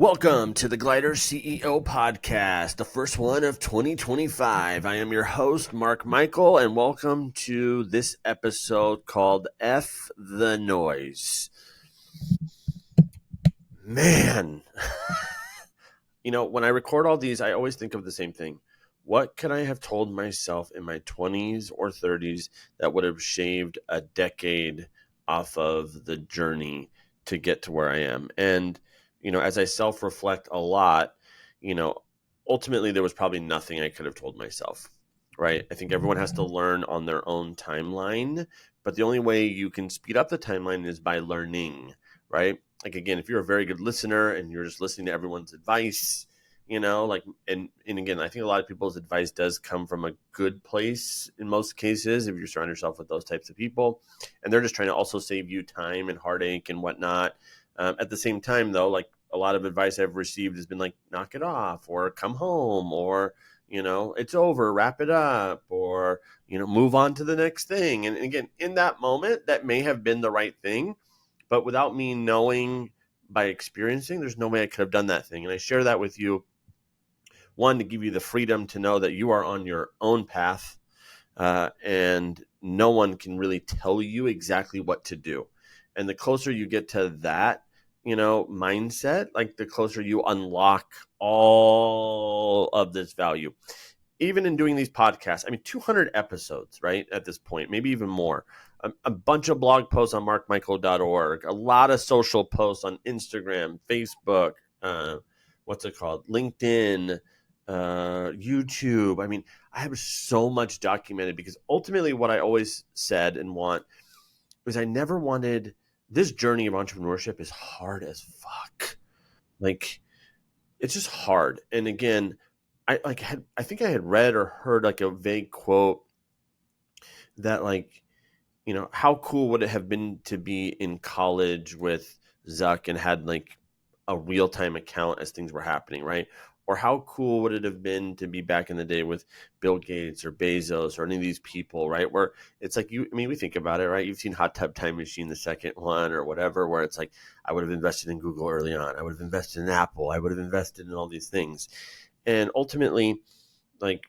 Welcome to the GliderCEO podcast, the first one of 2025. I am your host, Mark Michael, and welcome to this episode called F the Noise. Man, when I record all these, I always think of the same thing. What could I have told myself in my 20s or 30s that would have shaved a decade off of the journey to get to where I am? And as I self-reflect a lot, ultimately there was probably nothing I could have told myself, right? I think everyone has to learn on their own timeline, but the only way you can speed up the timeline is by learning, right? Like, again, if you're a very good listener and you're just listening to everyone's advice, and again, I think a lot of people's advice does come from a good place in most cases if you surround yourself with those types of people, and they're just trying to also save you time and heartache and whatnot. At the same time, though, like, a lot of advice I've received has been like, knock it off, or come home, or, it's over, wrap it up, or, move on to the next thing. And again, in that moment, that may have been the right thing, but without me knowing by experiencing, there's no way I could have done that thing. And I share that with you, one, to give you the freedom to know that you are on your own path, and no one can really tell you exactly what to do. And the closer you get to that, mindset, like the closer you unlock all of this value. Even in doing these podcasts, 200 episodes, right? At this point, maybe even more. A bunch of blog posts on markmichael.org, a lot of social posts on Instagram, Facebook, LinkedIn, YouTube. I have so much documented because ultimately what I always said and want is I never wanted. This journey of entrepreneurship is hard as fuck. Like, it's just hard. And again, I think I had read or heard like a vague quote that, like, how cool would it have been to be in college with Zuck and had like a real-time account as things were happening, right? Or how cool would it have been to be back in the day with Bill Gates or Bezos or any of these people, right? Where it's like, we think about it, right? You've seen Hot Tub Time Machine, the second one, or whatever, where it's like, I would have invested in Google early on. I would have invested in Apple. I would have invested in all these things. And ultimately, like,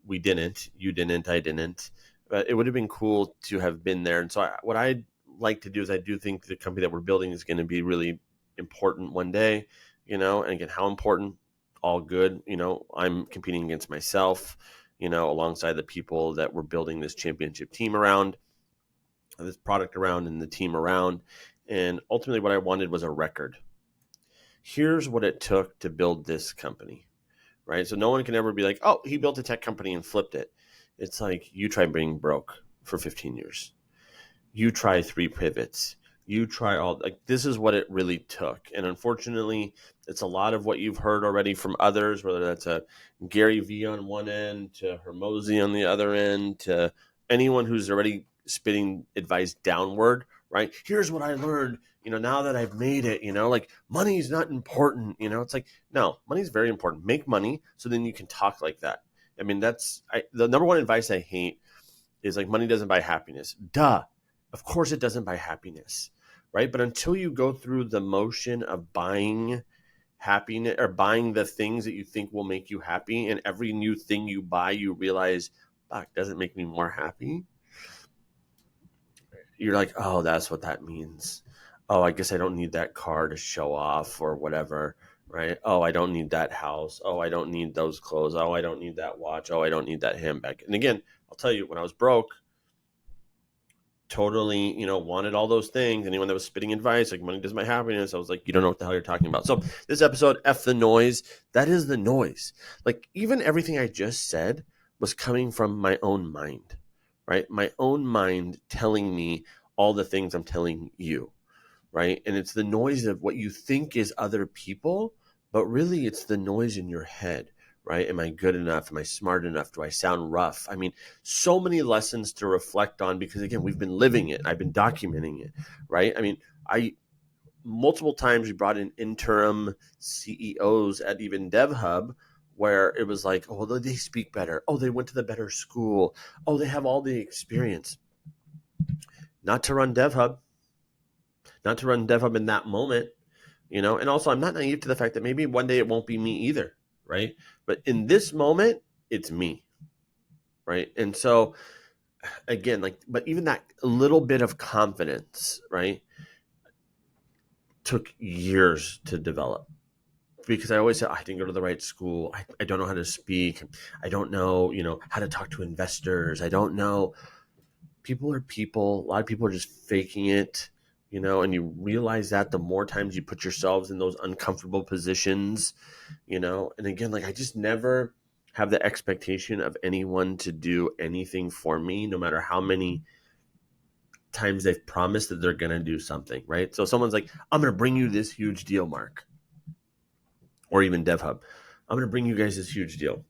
we didn't, you didn't, I didn't, but it would have been cool to have been there. And so what I'd like to do is I do think the company that we're building is going to be really important one day, and again, how important, all good. I'm competing against myself, alongside the people that we're building this championship team around, this product around, and the team around. And ultimately what I wanted was a record. Here's what it took to build this company, right? So no one can ever be like, oh, he built a tech company and flipped it. It's like, you try being broke for 15 years. You try 3 pivots. You try all, like, this is what it really took. And unfortunately, it's a lot of what you've heard already from others, whether that's a Gary Vee on one end to Hermosi on the other end, to anyone who's already spitting advice downward, right? Here's what I learned, now that I've made it, like, money is not important. It's like, no, money's very important. Make money so then you can talk like that. That's the number one advice I hate is like, money doesn't buy happiness. Duh. Of course it doesn't buy happiness, right? But until you go through the motion of buying happiness, or buying the things that you think will make you happy, and every new thing you buy, you realize, fuck, doesn't make me more happy. You're like, oh, that's what that means. Oh, I guess I don't need that car to show off or whatever, right? Oh, I don't need that house. Oh, I don't need those clothes. Oh, I don't need that watch. Oh, I don't need that handbag. And again, I'll tell you, when I was broke, totally, wanted all those things. Anyone that was spitting advice, like, money does my happiness, I was like, you don't know what the hell you're talking about. So this episode, F the noise, that is the noise. Like, even everything I just said was coming from my own mind, right? My own mind telling me all the things I'm telling you, right? And it's the noise of what you think is other people, but really it's the noise in your head, right? Am I good enough? Am I smart enough? Do I sound rough? So many lessons to reflect on, because again, we've been living it. I've been documenting it, right? I multiple times we brought in interim CEOs at even DevHub, where it was like, oh, they speak better. Oh, they went to the better school. Oh, they have all the experience. Not to run DevHub in that moment, and also I'm not naive to the fact that maybe one day it won't be me either, right? But in this moment, it's me, right? And so again, like, but even that little bit of confidence, right, took years to develop because I always said, I didn't go to the right school. I don't know how to speak. I don't know, how to talk to investors. I don't know. People are people. A lot of people are just faking it, and you realize that the more times you put yourselves in those uncomfortable positions, and again, like I just never have the expectation of anyone to do anything for me, no matter how many times they've promised that they're going to do something, right? So someone's like, I'm going to bring you this huge deal, Mark, or even DevHub. I'm going to bring you guys this huge deal.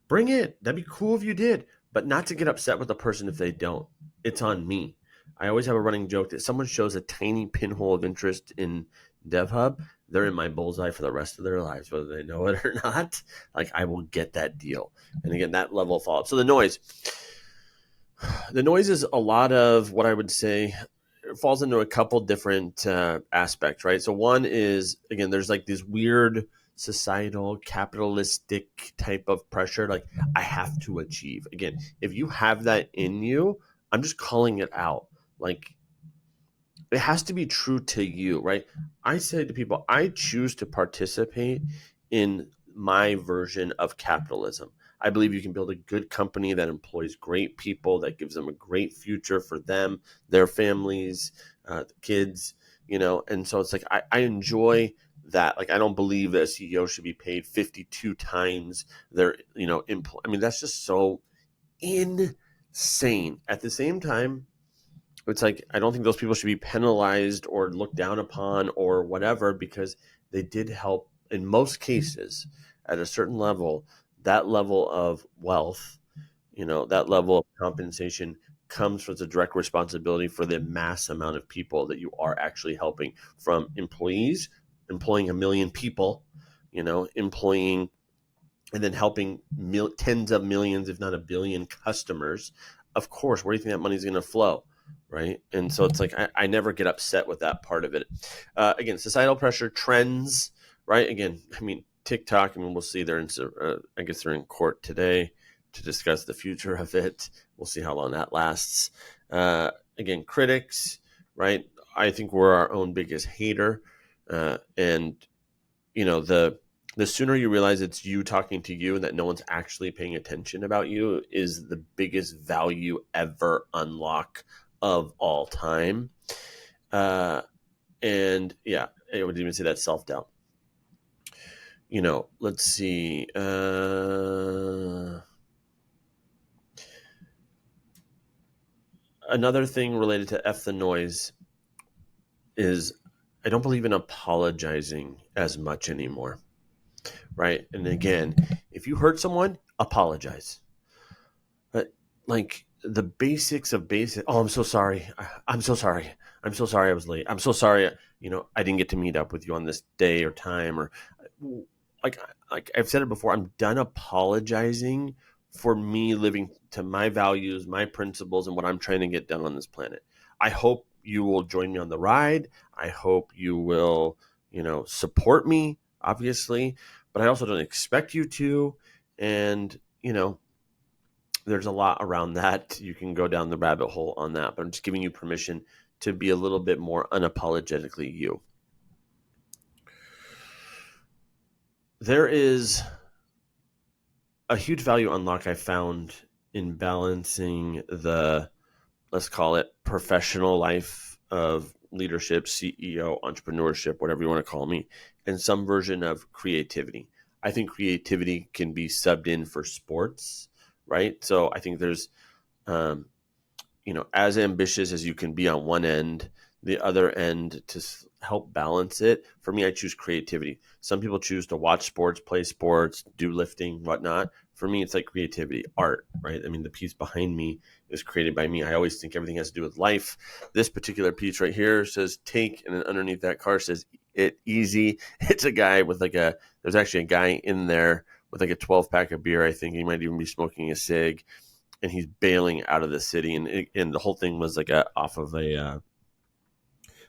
Bring it. That'd be cool if you did, but not to get upset with the person if they don't. It's on me. I always have a running joke that someone shows a tiny pinhole of interest in DevHub, they're in my bullseye for the rest of their lives, whether they know it or not. Like I will get that deal. And again, that level of follow-up. So the noise is a lot of what I would say it falls into a couple different aspects, right? So one is, again, there's like this weird societal capitalistic type of pressure. Like I have to achieve. Again, if you have that in you, I'm just calling it out. Like it has to be true to you, right? I say to people, I choose to participate in my version of capitalism. I believe you can build a good company that employs great people, that gives them a great future for them, their families, the kids, and so it's like I enjoy that. Like I don't believe that a CEO should be paid 52 times their, I mean, that's just so insane. At the same time, it's like I don't think those people should be penalized or looked down upon or whatever because they did help in most cases at a certain level. That level of wealth, that level of compensation comes with the direct responsibility for the mass amount of people that you are actually helping, from employees employing 1 million people, employing and then helping tens of millions, if not a billion customers. Of course, where do you think that money is going to flow? Right. And so it's like, I never get upset with that part of it. Again, societal pressure, trends, right? Again, I mean, TikTok, I mean, we'll see I guess they're in court today to discuss the future of it. We'll see how long that lasts. Again, critics, right? I think we're our own biggest hater. And, the sooner you realize it's you talking to you and that no one's actually paying attention about you is the biggest value ever unlock of all time. And yeah, I would even say that self-doubt. Let's see. Another thing related to F the noise is I don't believe in apologizing as much anymore. Right. And again, if you hurt someone, apologize. But like the basics of basic, oh, I'm so sorry. I'm so sorry. I'm so sorry I was late. I'm so sorry, I didn't get to meet up with you on this day or time, or like I've said it before, I'm done apologizing for me living to my values, my principles, and what I'm trying to get done on this planet. I hope you will join me on the ride. I hope you will, support me, obviously, but I also don't expect you to. And, there's a lot around that. You can go down the rabbit hole on that, but I'm just giving you permission to be a little bit more unapologetically you. There is a huge value unlock I found in balancing the, let's call it, professional life of leadership, CEO, entrepreneurship, whatever you want to call me, and some version of creativity. I think creativity can be subbed in for sports, right? So I think there's, as ambitious as you can be on one end, the other end to help balance it. For me, I choose creativity. Some people choose to watch sports, play sports, do lifting, whatnot. For me, it's like creativity, art, right? I mean, the piece behind me is created by me. I always think everything has to do with life. This particular piece right here says take, and then underneath that car says it easy. It's a guy with there's actually a guy in there with like a 12-pack of beer. I think he might even be smoking a cig, and he's bailing out of the city. And the whole thing was like off of a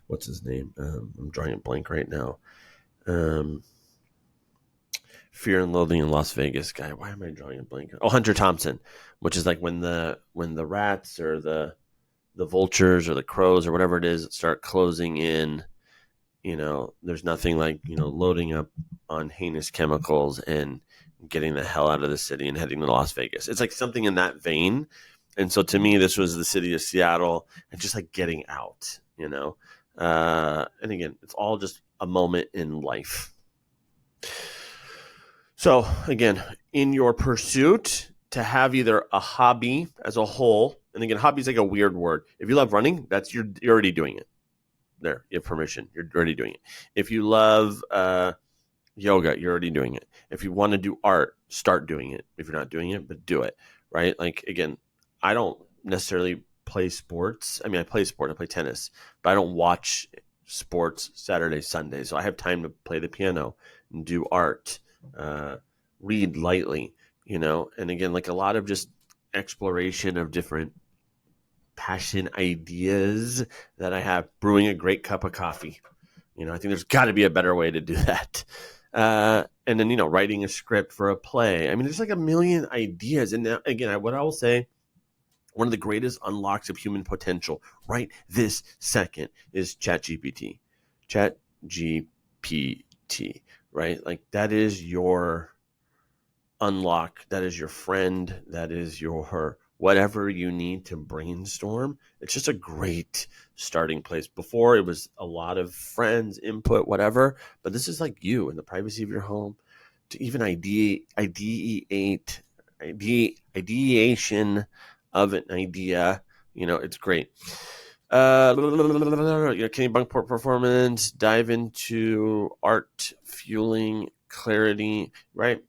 what's his name? I'm drawing a blank right now. Um, Fear and Loathing in Las Vegas guy. Why am I drawing a blank? Oh, Hunter Thompson, which is like when the rats or the vultures or the crows or whatever it is start closing in. There's nothing like loading up on heinous chemicals and getting the hell out of the city and heading to Las Vegas. It's like something in that vein. And so to me, this was the city of Seattle and just like getting out. And again, it's all just a moment in life. So again, in your pursuit to have either a hobby as a whole, and again, hobby is like a weird word. If you love running, that's you're already doing it. There, you have permission. You're already doing it. If you love yoga, you're already doing it. If you want to do art, start doing it. If you're not doing it, but do it, right? Like, again, I don't necessarily play sports. I mean, I play sport. I play tennis, but I don't watch sports Saturday, Sunday. So I have time to play the piano and do art, read lightly, and again, like a lot of just exploration of different passion ideas that I have. Brewing a great cup of coffee. I think there's got to be a better way to do that. And then, writing a script for a play. I mean, there's like a million ideas. And now, again, what I will say, one of the greatest unlocks of human potential right this second is ChatGPT. ChatGPT, right? Like that is your unlock. That is your friend. That is your whatever you need to brainstorm. It's just a great starting place. Before it was a lot of friends, input, whatever, but this is like you in the privacy of your home to even ideation of an idea. It's great. Can you Bunkport performance, dive into art, fueling, clarity, right?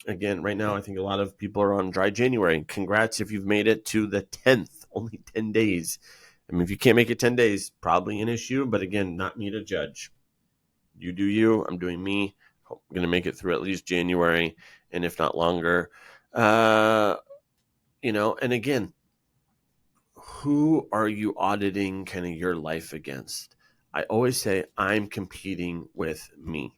Again, right now, I think a lot of people are on dry January. Congrats if you've made it to the 10th, only 10 days. I mean, if you can't make it 10 days, probably an issue, but again, not me to judge. You do you, I'm doing me. I'm going to make it through at least January, and if not longer. And again, who are you auditing kind of your life against? I always say I'm competing with me,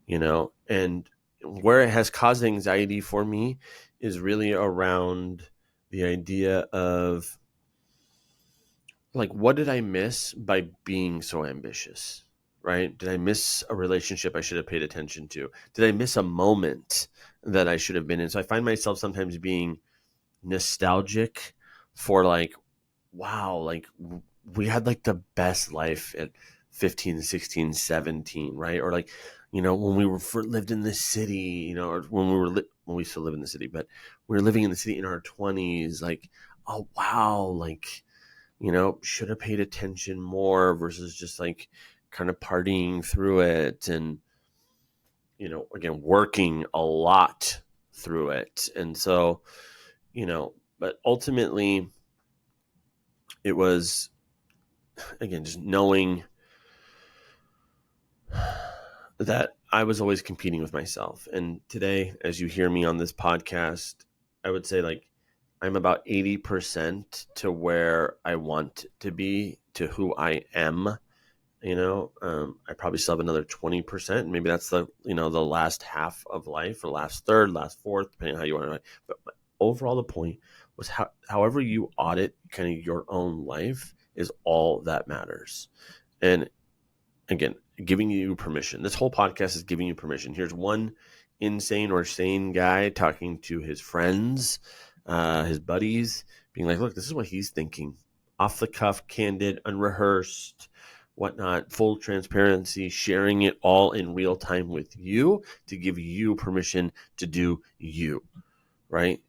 and where it has caused anxiety for me is really around the idea of like, what did I miss by being so ambitious, right? Did I miss a relationship I should have paid attention to? Did I miss a moment that I should have been in? So I find myself sometimes being nostalgic for like, wow, like we had like the best life at 15, 16, 17, right? Or like, when we lived in the city, or when we still live in the city, but we were living in the city in our 20s, like, oh, wow, like, should have paid attention more versus just like kind of partying through it and, again, working a lot through it. And so, but ultimately it was, again, just knowing that I was always competing with myself. And today, as you hear me on this podcast, I would say like I'm about 80% to where I want to be, to who I am. I probably still have another 20%. Maybe that's the last half of life, or last third, last fourth, depending on how you want to. But overall, the point was however you audit kind of your own life is all that matters. And again, giving you permission. This whole podcast is giving you permission. Here's one insane or sane guy talking to his friends, his buddies, being like, look, this is what he's thinking. Off the cuff, candid, unrehearsed, whatnot, full transparency, sharing it all in real time with you to give you permission to do you, right?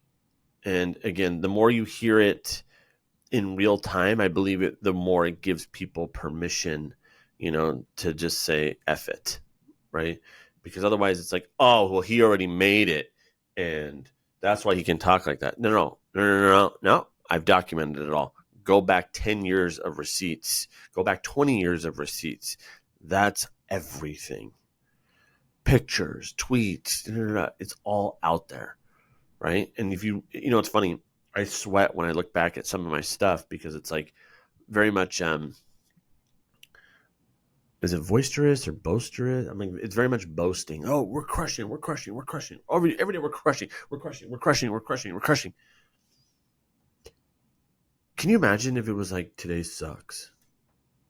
And again, the more you hear it in real time, I believe the more it gives people permission, to just say F it, right? Because otherwise it's like, oh, well, he already made it and that's why he can talk like that. No. I've documented it all. Go back 10 years of receipts. Go back 20 years of receipts. That's everything. Pictures, tweets, it's all out there, right? And if it's funny, I sweat when I look back at some of my stuff because it's like very much is it boisterous or boisterous? I mean, it's very much boasting. Oh, we're crushing. Every day we're crushing. Can you imagine if it was like, today sucks?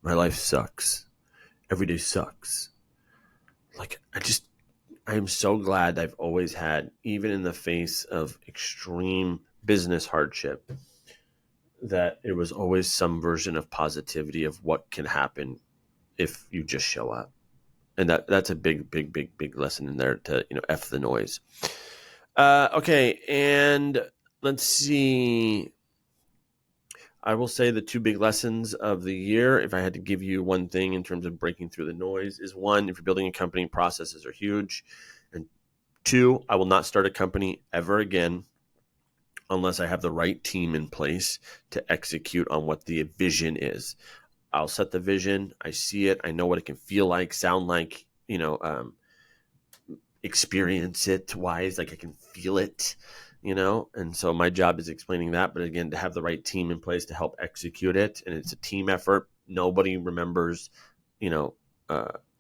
My life sucks. Every day sucks. Like, I am so glad I've always had, even in the face of extreme business hardship, that it was always some version of positivity of what can happen if you just show up. And that's a big lesson in there to, F the noise. Okay. And let's see. I will say the two big lessons of the year, if I had to give you one thing in terms of breaking through the noise, is one, if you're building a company, processes are huge. And two, I will not start a company ever again unless I have the right team in place to execute on what the vision is. I'll set the vision. I see it. I know what it can feel like, sound like, experience it wise, like I can feel it, and so my job is explaining that. But again, to have the right team in place to help execute it, and it's a team effort. Nobody remembers, an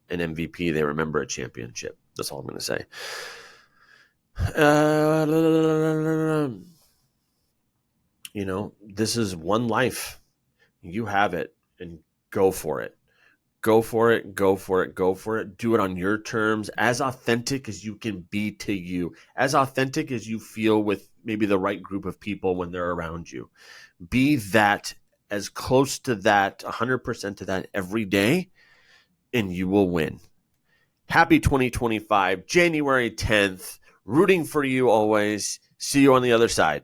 MVP. They remember a championship. That's all I'm going to say. This is one life. You have it, and go for it. Go for it. Do it on your terms, as authentic as you can be to you, as authentic as you feel with maybe the right group of people when they're around you. Be that, as close to that, 100% to that every day, and you will win. Happy 2025, January 10th. Rooting for you always. See you on the other side.